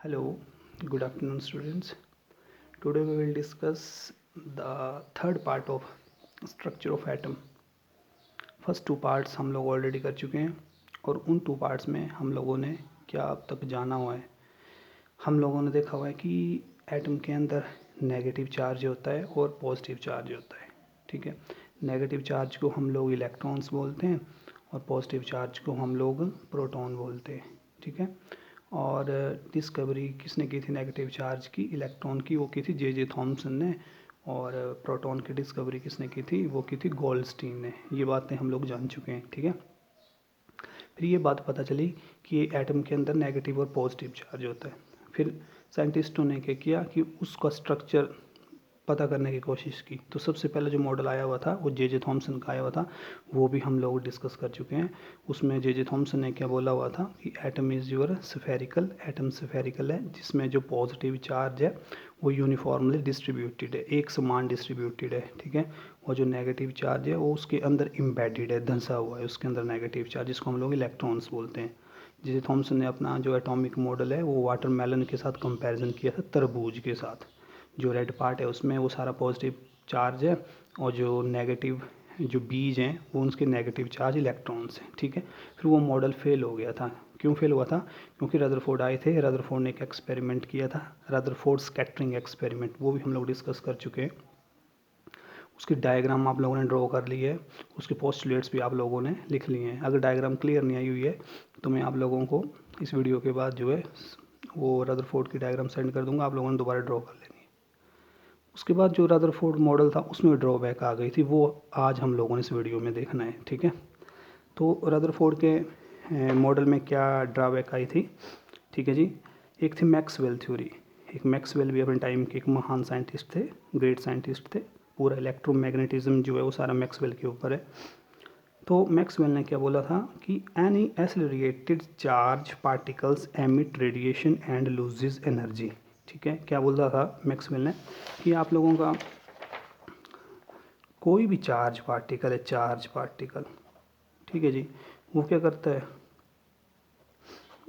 Hello, good afternoon, students. Today we will discuss the third part of structure of atom. First two parts हम लोग already कर चुके हैं और उन टू पार्ट्स में हम लोगों ने क्या अब तक जाना हुआ है। हम लोगों ने देखा हुआ है कि एटम के अंदर नेगेटिव चार्ज होता है और पॉजिटिव चार्ज होता है। ठीक है, नेगेटिव चार्ज को हम लोग इलेक्ट्रॉन्स बोलते हैं और पॉजिटिव चार्ज को हम लोग प्रोटॉन बोलते हैं। ठीक है, और डिस्कवरी किसने की थी नेगेटिव चार्ज की, इलेक्ट्रॉन की, वो की थी जे थॉमसन ने। और प्रोटॉन की डिस्कवरी किसने की थी, वो की थी गोल्डस्टीन ने। ये बातें हम लोग जान चुके हैं। ठीक है, फिर ये बात पता चली कि एटम के अंदर नेगेटिव और पॉजिटिव चार्ज होता है। फिर साइंटिस्टों ने क्या किया कि उसका स्ट्रक्चर पता करने की कोशिश की। तो सबसे पहले जो मॉडल आया हुआ था वो जे थॉमसन का आया हुआ था, वो भी हम लोग डिस्कस कर चुके हैं। उसमें जे थॉमसन ने क्या बोला हुआ था कि atom is your spherical, atom spherical है जिसमें जो पॉजिटिव चार्ज है वो यूनिफॉर्मली डिस्ट्रीब्यूटेड है, एक समान डिस्ट्रीब्यूटेड है। ठीक है, और जो नेगेटिव चार्ज है वो उसके अंदर इम्बेडेड है, धंसा हुआ है उसके अंदर नेगेटिव चार्ज, जिसको हम लोग इलेक्ट्रॉन्स बोलते हैं। जे थॉमसन ने अपना जो एटॉमिक मॉडल है वो वाटरमेलन के साथ कंपैरिजन किया था, तरबूज के साथ। जो रेड पार्ट है उसमें वो सारा पॉजिटिव चार्ज है और जो नेगेटिव जो बीज हैं वो उसके नेगेटिव चार्ज इलेक्ट्रॉन्स हैं। ठीक है, फिर वो मॉडल फेल हो गया था। क्यों फेल हुआ था? क्योंकि रदरफोर्ड आए थे, रदरफोर्ड ने एक एक्सपेरिमेंट किया था, रदरफोर्ड स्कैटरिंग एक्सपेरिमेंट, वो भी हम लोग डिस्कस कर चुके हैं। उसकी डायग्राम आप लोगों ने ड्रॉ कर ली है, उसके पोस्टुलेट्स भी आप लोगों ने लिख लिए हैं। अगर डायग्राम क्लियर नहीं आई हुई है तो मैं आप लोगों को इस वीडियो के बाद जो है वो रदरफोर्ड की डायग्राम सेंड कर दूंगा, आप लोगों ने दोबारा ड्रॉ कर लेनी है। उसके बाद जो रदरफोर्ड मॉडल था उसमें ड्रॉबैक आ गई थी, वो आज हम लोगों ने इस वीडियो में देखना है। ठीक है, तो रदरफोर्ड के मॉडल में क्या ड्रॉबैक आई थी? ठीक है जी, एक थी मैक्सवेल थ्योरी। एक मैक्सवेल भी अपने टाइम के एक महान साइंटिस्ट थे, ग्रेट साइंटिस्ट थे। पूरा इलेक्ट्रोमैग्नेटिज्म जो है वो सारा मैक्सवेल के ऊपर है। तो मैक्सवेल ने क्या बोला था कि any accelerated charge particles emit radiation and loses energy. ठीक है, क्या बोलता था मैक्सवेल ने कि आप लोगों का कोई भी चार्ज पार्टिकल है, चार्ज पार्टिकल, ठीक है जी, वो क्या करता है,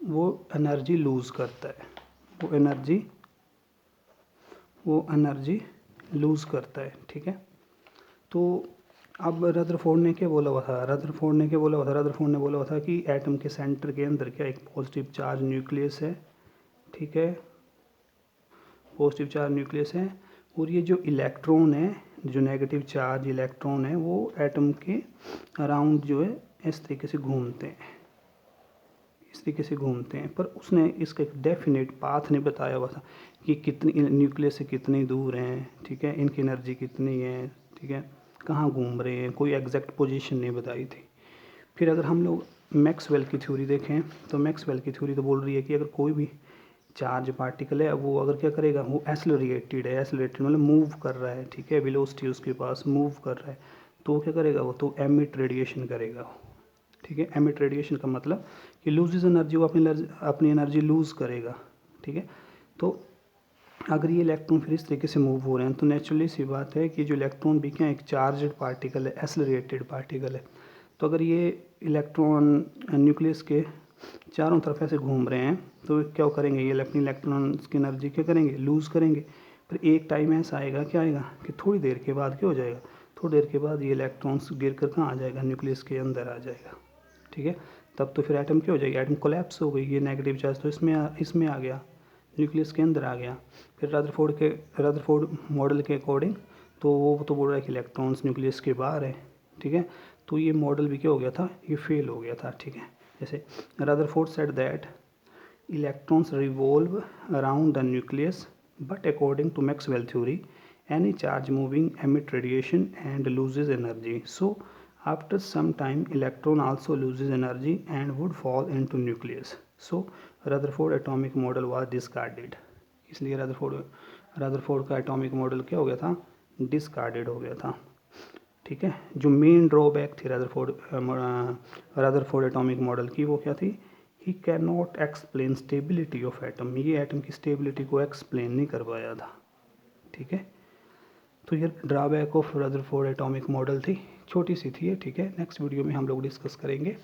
वो एनर्जी लूज़ करता है, वो एनर्जी लूज़ करता है। ठीक है, तो अब रदरफोर्ड ने क्या बोला हुआ था, रदरफोर्ड ने बोला हुआ था कि एटम के सेंटर के अंदर क्या एक पॉजिटिव चार्ज न्यूक्लियस है। ठीक है, पॉजिटिव चार्ज न्यूक्लियस है और ये जो इलेक्ट्रॉन है, जो नेगेटिव चार्ज इलेक्ट्रॉन है, वो एटम के अराउंड जो है इस तरीके से घूमते हैं, पर उसने इसका एक डेफिनेट पाथ नहीं बताया हुआ था कि कितनी न्यूक्लियस से कितनी दूर हैं। ठीक है, इनकी एनर्जी कितनी है, ठीक है, कहाँ घूम रहे हैं, कोई एग्जैक्ट पोजीशन नहीं बताई थी। फिर अगर हम लोग मैक्सवेल की थ्योरी देखें तो मैक्सवेल की थ्योरी तो बोल रही है कि अगर कोई भी चार्ज पार्टिकल है वो अगर क्या करेगा, वो एक्सेलरेटेड है, एक्सेलरेटेड मतलब मूव कर रहा है, ठीक है, वेलोसिटी उसके पास मूव कर रहा है, तो वो क्या करेगा, वो तो एमिट रेडिएशन करेगा। ठीक है, एमिट रेडिएशन का मतलब कि लूजेज एनर्जी, वो अपनी एनर्जी लूज़ करेगा। ठीक है, तो अगर ये इलेक्ट्रॉन फिर इस तरीके से मूव हो रहे हैं तो नेचुरली सी बात है कि जो इलेक्ट्रॉन भी क्या एक चार्जड पार्टिकल है, एक्सेलरेटेड पार्टिकल है। तो अगर ये इलेक्ट्रॉन न्यूक्लियस के चारों तरफ ऐसे घूम रहे हैं तो क्या करेंगे, ये अपनी इलेक्ट्रॉन्स की एनर्जी क्या करेंगे, लूज़ करेंगे। फिर एक टाइम ऐसा आएगा, क्या आएगा कि थोड़ी देर के बाद क्या हो जाएगा, थोड़ी देर के बाद ये इलेक्ट्रॉन्स गिर कर कहाँ आ जाएगा, न्यूक्लियस के अंदर आ जाएगा। ठीक है, तब तो फिर एटम क्या हो जाएगी, एटम कोलैप्स हो गई। ये नेगेटिव चार्ज तो इसमें आ गया, न्यूक्लियस के अंदर आ गया। फिर रदरफोर्ड मॉडल के अकॉर्डिंग तो वो तो बोल रहा है कि इलेक्ट्रॉन्स न्यूक्लियस के बाहर है। ठीक है, तो ये मॉडल भी क्या हो गया था, ये फेल हो गया था। ठीक है, जैसे Rutherford said that electrons revolve around the nucleus but according to Maxwell theory any charge moving emit radiation and loses energy, so after some time electron also loses energy and would fall into nucleus, so Rutherford atomic model was discarded। इसलिए Rutherford का atomic model क्या हो गया था, discarded हो गया था। ठीक है, जो मेन ड्रॉबैक थी रदरफोर्ड एटॉमिक मॉडल की वो क्या थी, he can not explain stability of atom, ये एटम की स्टेबिलिटी को एक्सप्लेन नहीं कर पाया था। ठीक है, तो ये drawback of Rutherford atomic model थी, छोटी सी थी ये। ठीक है, नेक्स्ट वीडियो में हम लोग डिस्कस करेंगे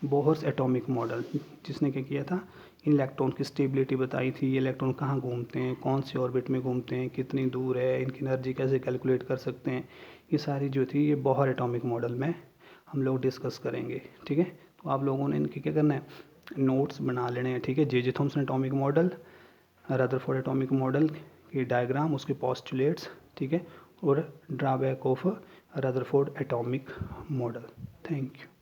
बोहर्स एटॉमिक मॉडल, जिसने क्या किया था इन इलेक्ट्रॉन की स्टेबिलिटी बताई थी, ये इलेक्ट्रॉन कहाँ घूमते हैं, कौन से ऑर्बिट में घूमते हैं, कितनी दूर है, इनकी एनर्जी कैसे कैलकुलेट कर सकते हैं, ये सारी जो थी ये बोहर एटॉमिक मॉडल में हम लोग डिस्कस करेंगे। ठीक है, तो आप लोगों ने इनके क्या करना है, नोट्स बना लेने हैं। ठीक है, J Thomson atomic model, Rutherford atomic model की डायग्राम, उसके पोस्टुलेट्स, ठीक है, और drawback of Rutherford atomic model. Thank you.